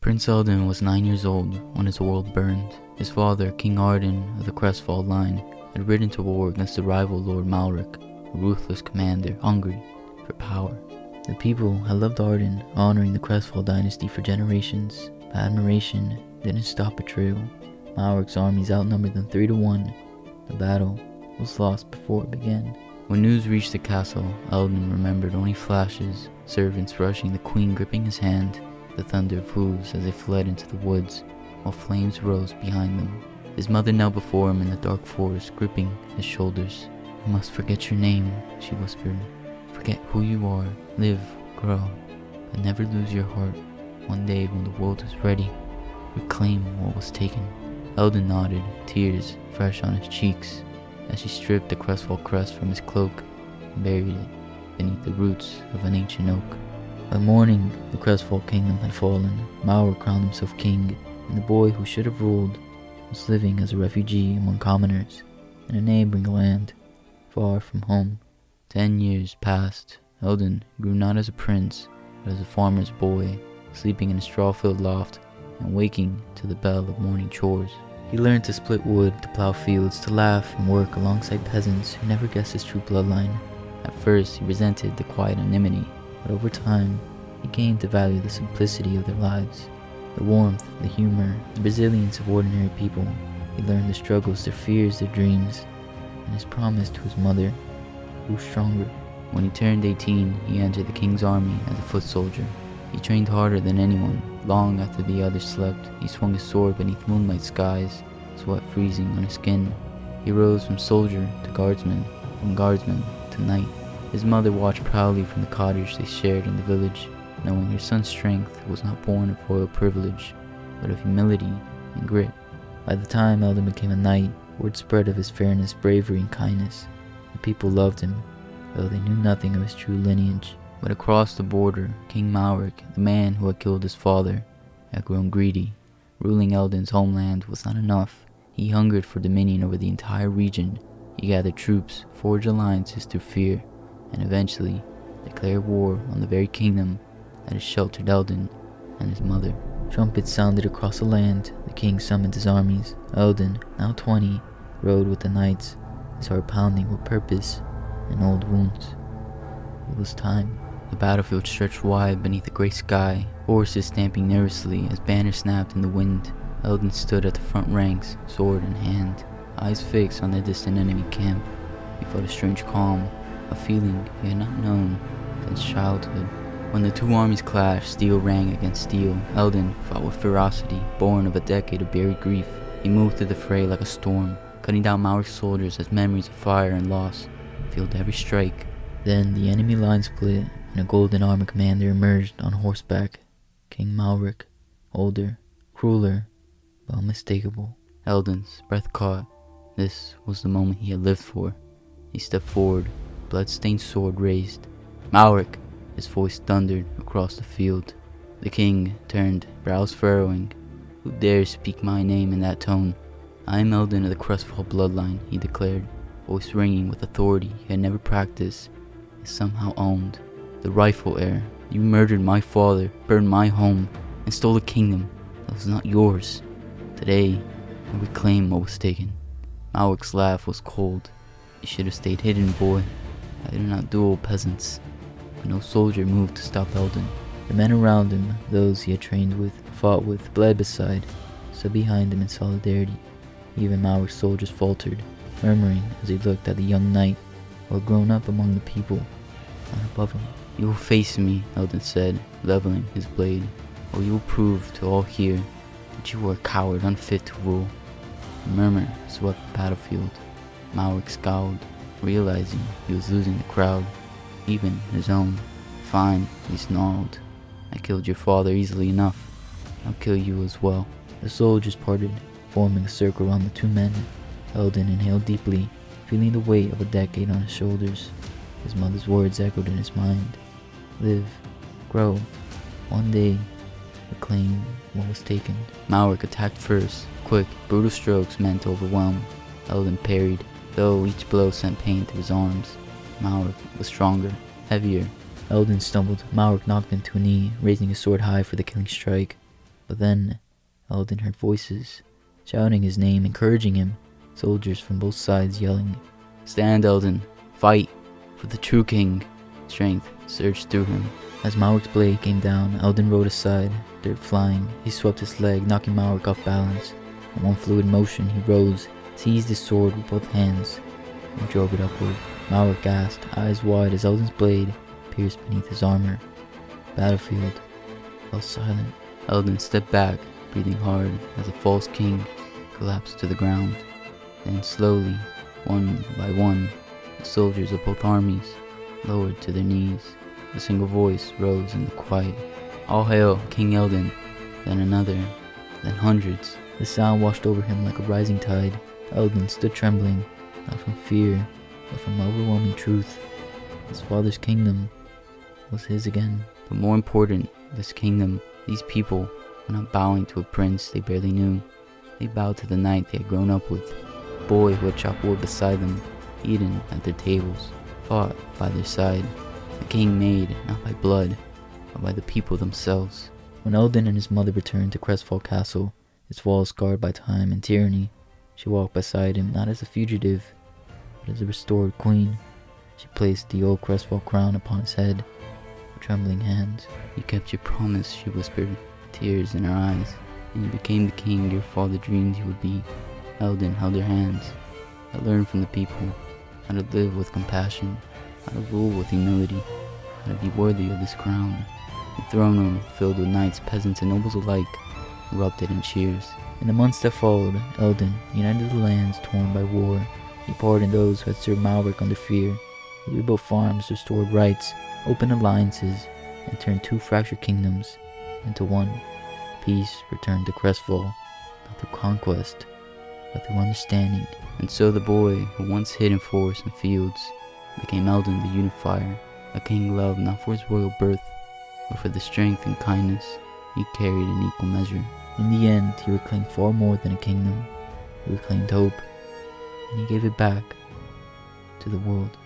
Prince Eldon was 9 years old when his world burned. His father, King Arden of the Crestfall line, had ridden to war against the rival Lord Malric, a ruthless commander hungry for power. The people had loved Arden, honoring the Crestfall dynasty for generations, but admiration didn't stop betrayal. Malric's armies outnumbered them 3-1. The battle was lost before it began. When news reached the castle, Eldon remembered only flashes, servants rushing, the queen gripping his hand, the thunder of hooves as they fled into the woods, while flames rose behind them. His mother knelt before him in the dark forest, gripping his shoulders. "You must forget your name," she whispered. "Forget who you are, live, grow, but never lose your heart. One day when the world is ready, reclaim what was taken." Eldon nodded, tears fresh on his cheeks, as she stripped the Crestfall crest from his cloak and buried it beneath the roots of an ancient oak. By morning, the Crestfall kingdom had fallen. Malric crowned himself king, and the boy who should have ruled was living as a refugee among commoners in a neighboring land, far from home. 10 years passed. Eldon grew not as a prince, but as a farmer's boy, sleeping in a straw-filled loft and waking to the bell of morning chores. He learned to split wood, to plow fields, to laugh and work alongside peasants who never guessed his true bloodline. At first, he resented the quiet anonymity, but over time, he came to value the simplicity of their lives, the warmth, the humor, the resilience of ordinary people. He learned the struggles, their fears, their dreams, and his promise to his mother grew stronger. When he turned 18, he entered the king's army as a foot soldier. He trained harder than anyone. Long after the others slept, he swung his sword beneath moonlight skies, sweat freezing on his skin. He rose from soldier to guardsman, from guardsman to knight. His mother watched proudly from the cottage they shared in the village, knowing her son's strength was not born of royal privilege, but of humility and grit. By the time Eldon became a knight, word spread of his fairness, bravery, and kindness. The people loved him, though they knew nothing of his true lineage. But across the border, King Malric, the man who had killed his father, had grown greedy. Ruling Eldon's homeland was not enough. He hungered for dominion over the entire region. He gathered troops, forged alliances through fear, and eventually declared war on the very kingdom that had sheltered Eldon and his mother. Trumpets sounded across the land. The king summoned his armies. Eldon, now 20, rode with the knights, his heart pounding with purpose and old wounds. It was time. The battlefield stretched wide beneath the gray sky, horses stamping nervously as banners snapped in the wind. Eldon stood at the front ranks, sword in hand, eyes fixed on the distant enemy camp. He felt a strange calm, a feeling he had not known since childhood. When the two armies clashed, steel rang against steel. Eldon fought with ferocity, born of a decade of buried grief. He moved through the fray like a storm, cutting down Malric's soldiers as memories of fire and loss filled every strike. Then the enemy line split, and a golden armor commander emerged on horseback. King Malric, older, crueler, but unmistakable. Eldon's breath caught. This was the moment he had lived for. He stepped forward, blood-stained sword raised. "Malric!" His voice thundered across the field. The king turned, brows furrowing. "Who dares speak my name in that tone?" "I am Eldon of the Crestfall bloodline," he declared, voice ringing with authority he had never practiced, yet somehow owned. "The rightful heir. You murdered my father, burned my home, and stole a kingdom that was not yours. Today, I reclaim what was taken." Malric's laugh was cold. "You should have stayed hidden, boy. I did not duel peasants." But no soldier moved to stop Eldon. The men around him, those he had trained with, fought with, bled beside, stood behind him in solidarity. Even Malric's soldiers faltered, murmuring as he looked at the young knight who had grown up among the people, not above him. "You will face me," Eldon said, leveling his blade, "or you will prove to all here that you are a coward unfit to rule." A murmur swept the battlefield. Malric scowled, realizing he was losing the crowd, even his own. "Fine," he snarled. "I killed your father easily enough. I'll kill you as well." The soldiers parted, forming a circle around the two men. Eldon inhaled deeply, feeling the weight of a decade on his shoulders. His mother's words echoed in his mind. Live, grow, one day, reclaim what was taken. Malric attacked first. Quick, brutal strokes meant to overwhelm. Eldon parried, though each blow sent pain through his arms. Malric was stronger, heavier. Eldon stumbled. Malric knocked him to a knee, raising his sword high for the killing strike. But then Eldon heard voices shouting his name, encouraging him. Soldiers from both sides yelling, "Stand, Eldon! Fight! For the true king!" Strength surged through him. As Malric's blade came down, Eldon rode aside, dirt flying. He swept his leg, knocking Malric off balance. In one fluid motion, he rose, seized his sword with both hands, and drove it upward. Malric gasped, eyes wide as Eldon's blade pierced beneath his armor. The battlefield fell silent. Eldon stepped back, breathing hard as the false king collapsed to the ground. Then slowly, one by one, the soldiers of both armies lowered to their knees. A single voice rose in the quiet. "All hail, King Eldon!" Then another, then hundreds. The sound washed over him like a rising tide. Eldon stood trembling, not from fear, but from overwhelming truth. His father's kingdom was his again. But more important, this kingdom, these people, were not bowing to a prince they barely knew. They bowed to the knight they had grown up with, a boy who had chopped wood beside them, eaten at their tables, fought by their side. A king made not by blood, but by the people themselves. When Eldon and his mother returned to Crestfall Castle, its walls scarred by time and tyranny, she walked beside him not as a fugitive, but as a restored queen. She placed the old Crestfall crown upon his head with trembling hands. "You kept your promise," she whispered, tears in her eyes, "and you became the king your father dreamed you would be." Eldon held her hands. "I learned from the people how to live with compassion, how to rule with humility, how to be worthy of this crown." The throne room, filled with knights, peasants, and nobles alike, erupted in cheers. In the months that followed, Eldon united the lands torn by war. He pardoned those who had served Malric under fear. He rebuilt farms, restored rights, opened alliances, and turned two fractured kingdoms into one. Peace returned to Crestfall, not through conquest, but through understanding. And so the boy who once hid in forests and fields became Eldon the Unifier, a king loved not for his royal birth, but for the strength and kindness he carried in equal measure. In the end, he reclaimed far more than a kingdom. He reclaimed hope, and he gave it back to the world.